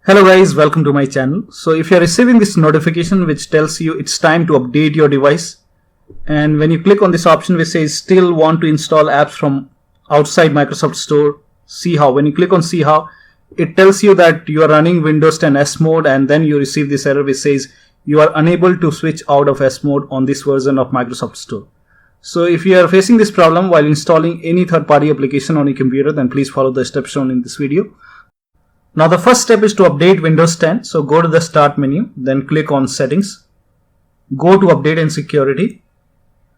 Hello guys, welcome to my channel. So if you're receiving this notification which tells you it's time to update your device, and when you click on this option which says still want to install apps from outside Microsoft Store, see how. When you click on see how, it tells you that you are running Windows 10 S mode, and then you receive this error which says you are unable to switch out of S mode on this version of Microsoft Store. So if you are facing this problem while installing any third-party application on your computer, then please follow the steps shown in this video. Now the first step is to update Windows 10. So go to the start menu, then click on settings, go to update and security,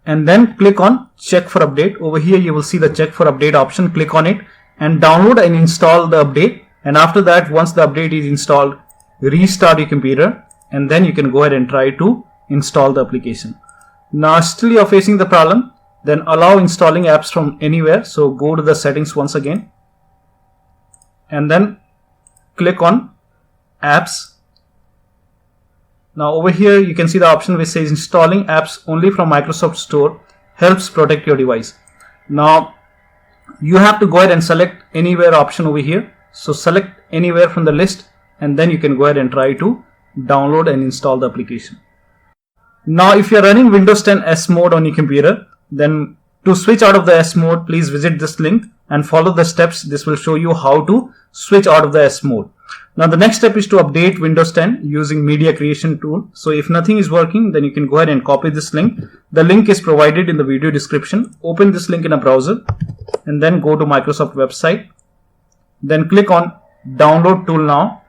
and then click on check for update. Over here you will see the check for update option. Click on it and download and install the update. And after that, once the update is installed, restart your computer and then you can go ahead and try to install the application. Now still you are facing the problem, then allow installing apps from anywhere. So go to the settings once again and then click on apps. Now over here you can see the option which says installing apps only from Microsoft Store helps protect your device. Now you have to go ahead and select anywhere option over here. So select anywhere from the list and then you can go ahead and try to download and install the application. Now if you are running Windows 10 S mode on your computer, then to switch out of the S mode, please visit this link and follow the steps. This will show you how to switch out of the S mode. Now the next step is to update Windows 10 using media creation tool. So if nothing is working, then you can go ahead and copy this link. The link is provided in the video description. Open this link in a browser and then go to Microsoft website. Then click on download tool now.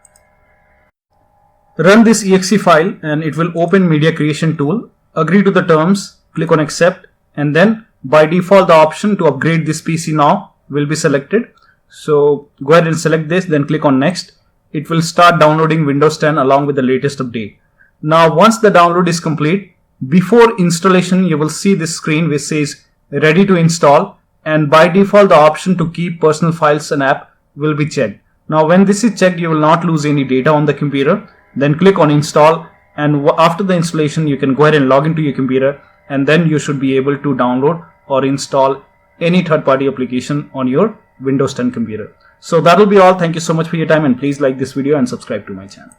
Run this exe file and it will open media creation tool. Agree to the terms, click on accept, and then by default the option to upgrade this PC now will be selected. So go ahead and select this, then click on next. It will start downloading Windows 10 along with the latest update. Now once the download is complete, before installation you will see this screen which says ready to install, and by default the option to keep personal files and app will be checked. Now when this is checked, you will not lose any data on the computer. Then click on install, and after the installation you can go ahead and log into your computer, and then you should be able to download or install any third-party application on your Windows 10 computer. So that will be all. Thank you so much for your time, and please like this video and subscribe to my channel.